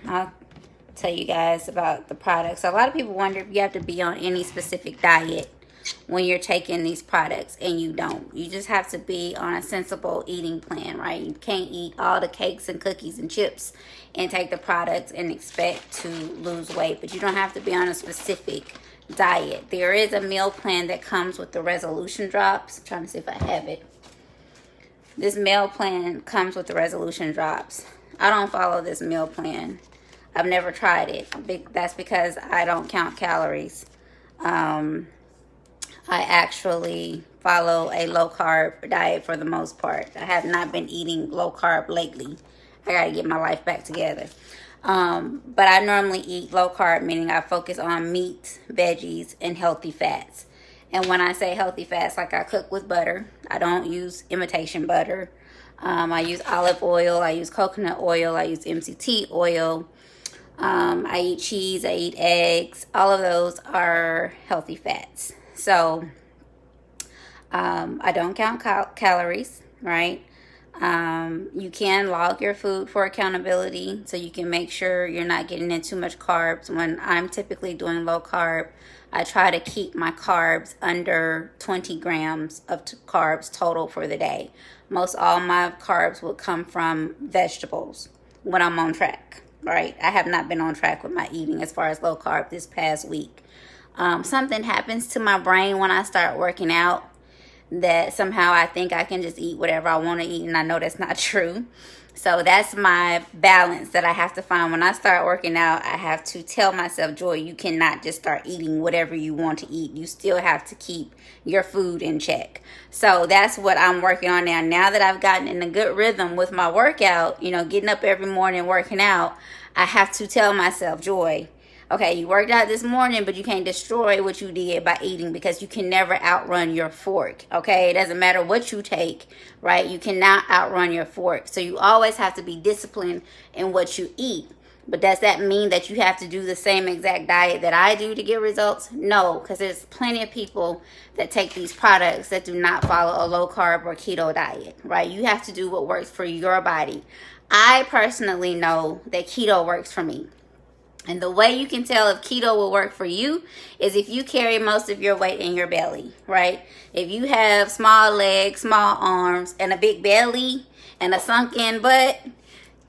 I'll tell you guys about the products. A lot of people wonder if you have to be on any specific diet when you're taking these products, and you don't. You just have to be on a sensible eating plan, right? You can't eat all the cakes and cookies and chips and take the products and expect to lose weight, but you don't have to be on a specific diet. There is a meal plan that comes with the resolution drops. I'm trying to see if I have it. This meal plan comes with the resolution drops. I don't follow this meal plan. I've never tried it. That's because I don't count calories. I actually follow a low carb diet for the most part. I have not been eating low carb lately. I got to get my life back together. But I normally eat low carb, meaning I focus on meats, veggies, and healthy fats. And when I say healthy fats, like I cook with butter. I don't use imitation butter. I use olive oil. I use coconut oil. I use MCT oil. I eat cheese. I eat eggs. All of those are healthy fats. So I don't count calories, right? You can log your food for accountability, so you can make sure you're not getting in too much carbs. When I'm typically doing low carb, I try to keep my carbs under 20 grams of carbs total for the day. Most all my carbs will come from vegetables when I'm on track, right? I have not been on track with my eating as far as low carb this past week. Something happens to my brain when I start working out that somehow I think I can just eat whatever I want to eat, and I know that's not true. So that's my balance that I have to find. When I start working out, I have to tell myself, Joy, you cannot just start eating whatever you want to eat. You still have to keep your food in check. So that's what I'm working on now. Now that I've gotten in a good rhythm with my workout, getting up every morning, working out, I have to tell myself, Joy, okay, you worked out this morning, but you can't destroy what you did by eating, because you can never outrun your fork, okay? It doesn't matter what you take, right? You cannot outrun your fork. So you always have to be disciplined in what you eat. But does that mean that you have to do the same exact diet that I do to get results? No, because there's plenty of people that take these products that do not follow a low carb or keto diet, right? You have to do what works for your body. I personally know that keto works for me. And the way you can tell if keto will work for you is if you carry most of your weight in your belly, right? If you have small legs, small arms, and a big belly and a sunken butt,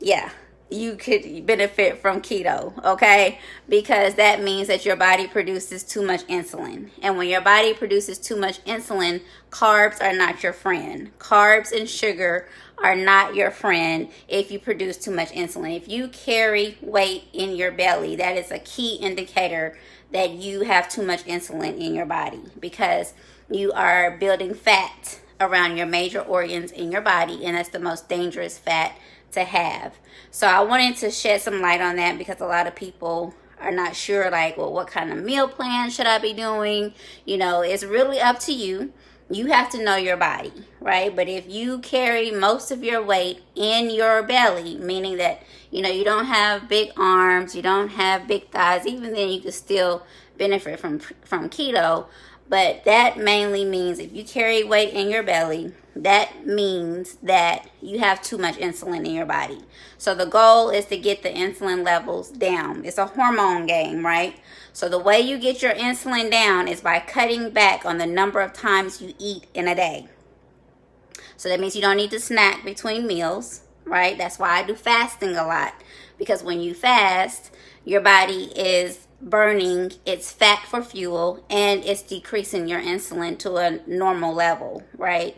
yeah, you could benefit from keto, okay? Because that means that your body produces too much insulin. And when your body produces too much insulin, carbs are not your friend. Carbs and sugar are not your friend if you produce too much insulin. If you carry weight in your belly, that is a key indicator that you have too much insulin in your body, because you are building fat around your major organs in your body, and that's the most dangerous fat to have. So I wanted to shed some light on that, because a lot of people are not sure, like, well, what kind of meal plan should I be doing? It's really up to you. You have to know your body, right? But if you carry most of your weight in your belly, meaning that, you don't have big arms, you don't have big thighs, even then you can still benefit from keto. But that mainly means if you carry weight in your belly, that means that you have too much insulin in your body. So the goal is to get the insulin levels down. It's a hormone game, right? So the way you get your insulin down is by cutting back on the number of times you eat in a day. So that means you don't need to snack between meals, right? That's why I do fasting a lot, because when you fast, your body is burning its fat for fuel, and it's decreasing your insulin to a normal level, right?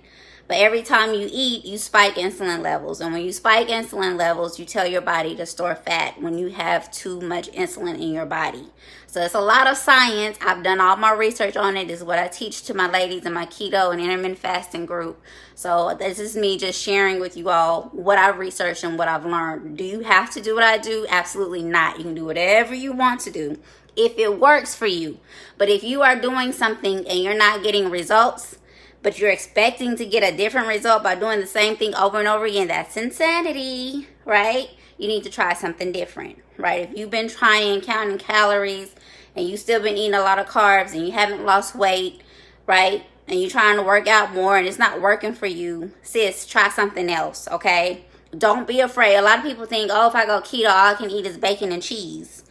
But every time you eat, you spike insulin levels. And when you spike insulin levels, you tell your body to store fat when you have too much insulin in your body. So it's a lot of science. I've done all my research on it. This is what I teach to my ladies in my keto and intermittent fasting group. So this is me just sharing with you all what I've researched and what I've learned. Do you have to do what I do? Absolutely not. You can do whatever you want to do if it works for you. But if you are doing something and you're not getting results, but you're expecting to get a different result by doing the same thing over and over again, that's insanity, right? You need to try something different, right? If you've been trying counting calories and you've still been eating a lot of carbs and you haven't lost weight, right? And you're trying to work out more and it's not working for you, sis, try something else, okay? don't be afraid. A lot of people think, oh, if I go keto, all I can eat is bacon and cheese.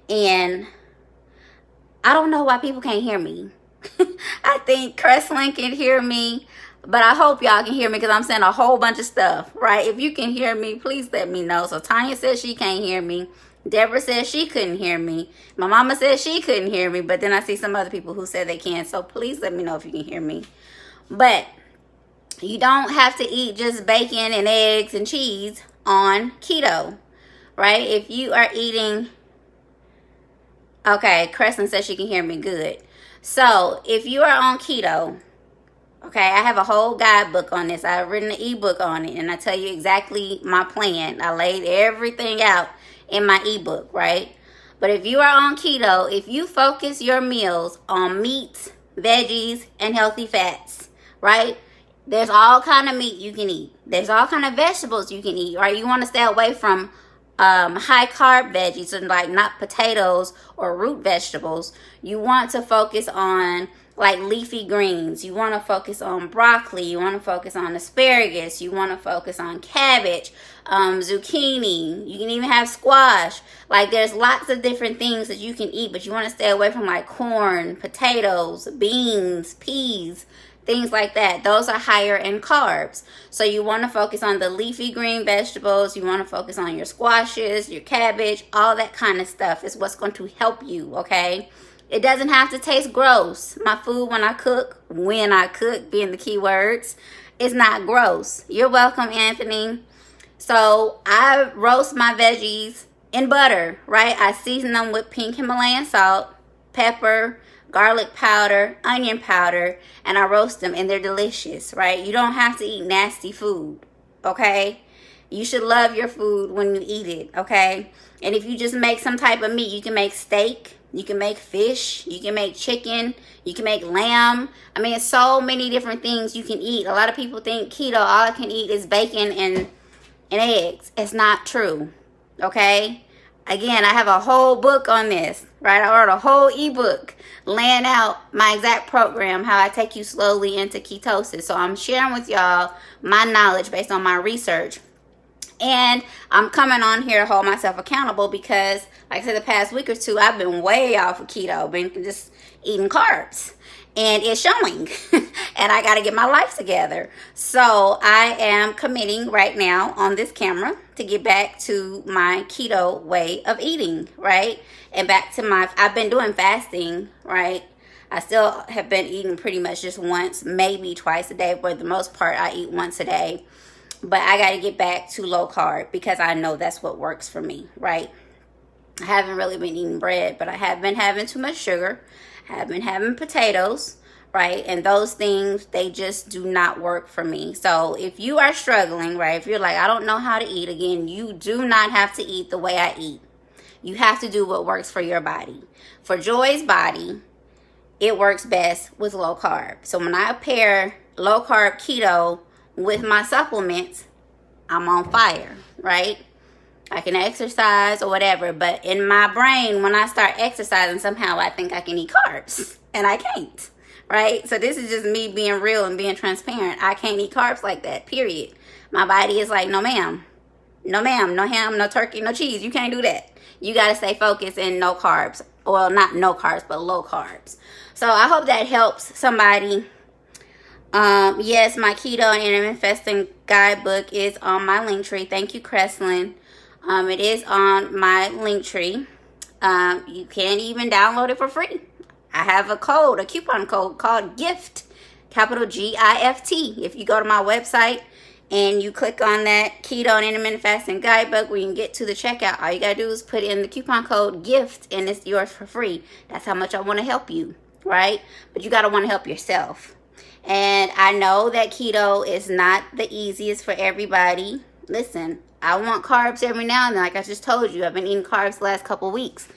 And I don't know why people can't hear me. I think Cresslin can hear me, but I hope y'all can hear me because I'm saying a whole bunch of stuff, right? If you can hear me, please let me know. So Tanya says she can't hear me. Deborah says she couldn't hear me. My mama says she couldn't hear me, but then I see some other people who said they can. So please let me know if you can hear me. But you don't have to eat just bacon and eggs and cheese on keto, right? If you are eating... Okay, Crescent says she can hear me. Good. So if you are on keto, okay, I have a whole guidebook on this. I've written an ebook on it, and I tell you exactly my plan. I laid everything out in my ebook, right? But if you are on keto, if you focus your meals on meats, veggies, and healthy fats, right? There's all kind of meat you can eat. There's all kind of vegetables you can eat, right? You want to stay away from high carb veggies, and like not potatoes or root vegetables. You want to focus on like leafy greens. You want to focus on broccoli. You want to focus on asparagus. You want to focus on cabbage, zucchini. You can even have squash. Like there's lots of different things that you can eat, but you want to stay away from like corn, potatoes, beans, peas, things like that. Those are higher in carbs. So you want to focus on the leafy green vegetables. You want to focus on your squashes, your cabbage, all that kind of stuff is what's going to help you, okay? It doesn't have to taste gross. My food when I cook being the key words, is not gross. You're welcome, Anthony. So I roast my veggies in butter, right? I season them with pink Himalayan salt, pepper, garlic powder, onion powder, and I roast them, and they're delicious, right? You don't have to eat nasty food, okay? You should love your food when you eat it, okay? And if you just make some type of meat, you can make steak, you can make fish, you can make chicken, you can make lamb. I mean, it's so many different things you can eat. A lot of people think keto, all I can eat is bacon and eggs. It's not true, okay? Again, I have a whole book on this, right? I wrote a whole ebook laying out my exact program, how I take you slowly into ketosis. So I'm sharing with y'all my knowledge based on my research. And I'm coming on here to hold myself accountable because, like I said, the past week or two, I've been way off of keto, been just eating carbs. And it's showing. And I got to get my life together. So I am committing right now on this camera to get back to my keto way of eating, right? And back to I've been doing fasting, right? I still have been eating pretty much just once, maybe twice a day. For the most part, I eat once a day. But I got to get back to low carb because I know that's what works for me, right? I haven't really been eating bread, but I have been having too much sugar. I have been having potatoes, right? And those things, they just do not work for me. So if you are struggling, right? If you're like, I don't know how to eat again, you do not have to eat the way I eat. You have to do what works for your body. For Joy's body, it works best with low carb. So when I pair low carb keto with my supplements, I'm on fire, right? I can exercise or whatever, but in my brain, when I start exercising, somehow I think I can eat carbs, and I can't, right? So this is just me being real and being transparent. I can't eat carbs like that, period. My body is like, no ma'am, no ham, no turkey, no cheese. You can't do that. You got to stay focused and no carbs. Well, not no carbs, but low carbs. So I hope that helps somebody. Yes, my keto and intermittent fasting guidebook is on my link tree. Thank you, Cresslin. It is on my link tree. You can even download it for free. I have a coupon code called GIFT, capital GIFT. If you go to my website and you click on that keto and intermittent fasting guidebook where you can get to the checkout, all you gotta do is put in the coupon code GIFT and it's yours for free. That's how much I want to help you, right? But you gotta want to help yourself. And I know that keto is not the easiest for everybody. Listen, I want carbs every now and then. Like I just told you, I've been eating carbs the last couple weeks.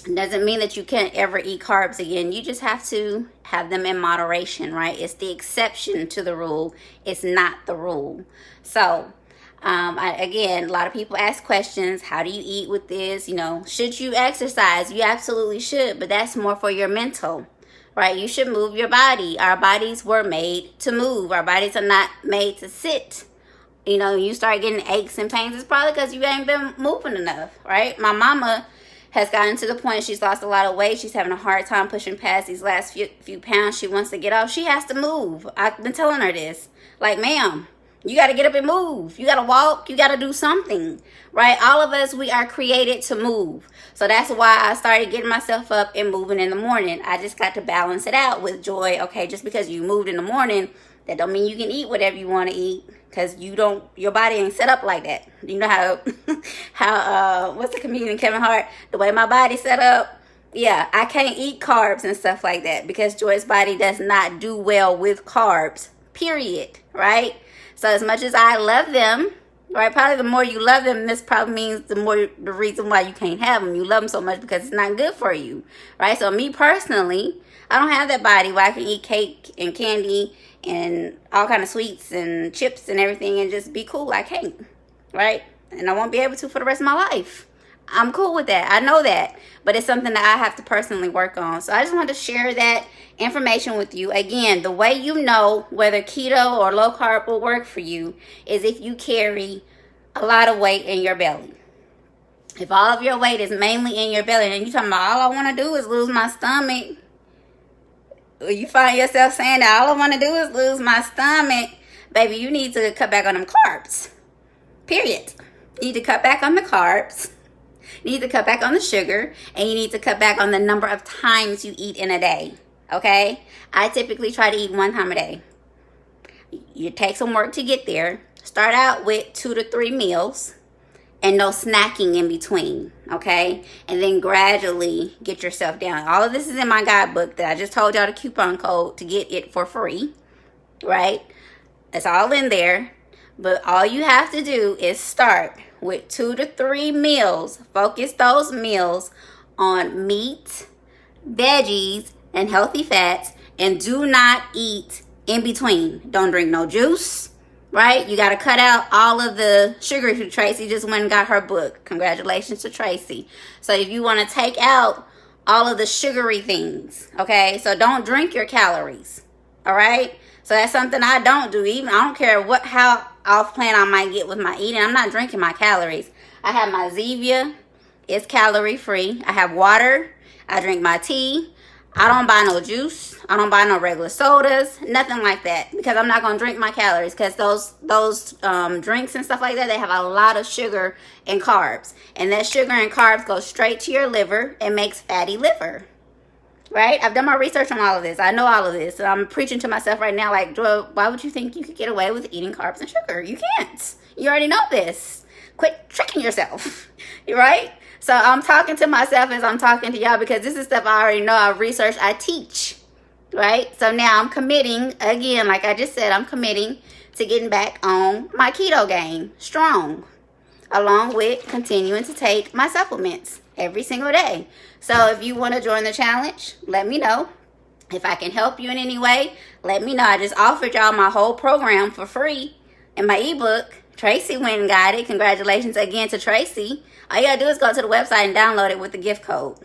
It doesn't mean that you can't ever eat carbs again. You just have to have them in moderation, right? It's the exception to the rule. It's not the rule. So, again, a lot of people ask questions. How do you eat with this? You know, should you exercise? You absolutely should, but that's more for your mental. Right? You should move your body. Our bodies were made to move. Our bodies are not made to sit You know, you start getting aches and pains, it's probably because you ain't been moving enough, right? My mama has gotten to the point she's lost a lot of weight. She's having a hard time pushing past these last few pounds she wants to get off. She has to move. I've been telling her this. Like, ma'am, you got to get up and move. You got to walk. You got to do something, right? All of us, we are created to move. So that's why I started getting myself up and moving in the morning. I just got to balance it out with Joy. Okay, just because you moved in the morning, that don't mean you can eat whatever you want to eat. Because your body ain't set up like that. You know how what's the comedian Kevin Hart? The way my body's set up, yeah, I can't eat carbs and stuff like that because Joy's body does not do well with carbs, period, right? So as much as I love them, right, probably the more you love them, this probably means the reason why you can't have them. You love them so much because it's not good for you, right? So me personally, I don't have that body where I can eat cake and candy and all kind of sweets and chips and everything and just be cool. I can't, right? And I won't be able to for the rest of my life. I'm cool with that. I know that. But it's something that I have to personally work on. So I just wanted to share that information with you. Again, the way you know whether keto or low carb will work for you is if you carry a lot of weight in your belly. If all of your weight is mainly in your belly and you're talking about all I want to do is lose my stomach, you find yourself saying that all I want to do is lose my stomach, baby, you need to cut back on them carbs. Period. You need to cut back on the carbs. You need to cut back on the sugar. And you need to cut back on the number of times you eat in a day. Okay? I typically try to eat 1 time a day. You take some work to get there. Start out with 2 to 3 meals. And no snacking in between, okay? And then gradually get yourself down. All of this is in my guidebook that I just told y'all the coupon code to get it for free, right? It's all in there. But all you have to do is start with 2 to 3 meals. Focus those meals on meat, veggies, and healthy fats. And do not eat in between. Don't drink no juice. Right? You got to cut out all of the sugar. Tracy just went and got her book. Congratulations to Tracy. So if you want to take out all of the sugary things, okay? So don't drink your calories. All right? So that's something I don't do. Even I don't care how off plan I might get with my eating. I'm not drinking my calories. I have my Zevia. It's calorie free. I have water. I drink my tea. I don't buy no juice. I don't buy no regular sodas, nothing like that, because I'm not going to drink my calories, because those drinks and stuff like that, they have a lot of sugar and carbs, and that sugar and carbs go straight to your liver and makes fatty liver, right? I've done my research on all of this. I know all of this, and I'm preaching to myself right now like, Joy, why would you think you could get away with eating carbs and sugar? You can't. You already know this. Quit tricking yourself, right? So I'm talking to myself as I'm talking to y'all, because this is stuff I already know. I research, I teach, right? So now I'm committing, again, like I just said, I'm committing to getting back on my keto game strong, along with continuing to take my supplements every single day. So if you want to join the challenge, let me know. If I can help you in any way, let me know. I just offered y'all my whole program for free in my ebook. Tracy went and got it. Congratulations again to Tracy. All you gotta do is go to the website and download it with the gift code.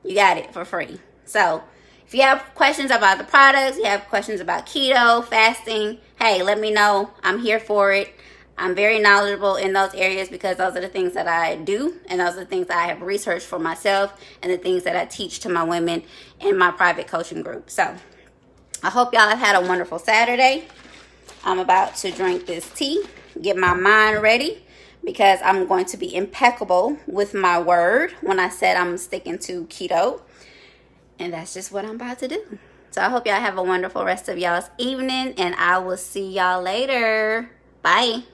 You got it for free. So if you have questions about the products, you have questions about keto, fasting, hey, let me know. I'm here for it. I'm very knowledgeable in those areas, because those are the things that I do, and those are the things that I have researched for myself, and the things that I teach to my women in my private coaching group. So I hope y'all have had a wonderful Saturday. I'm about to drink this tea, get my mind ready, because I'm going to be impeccable with my word when I said I'm sticking to keto. And that's just what I'm about to do. So I hope y'all have a wonderful rest of y'all's evening, and I will see y'all later. Bye.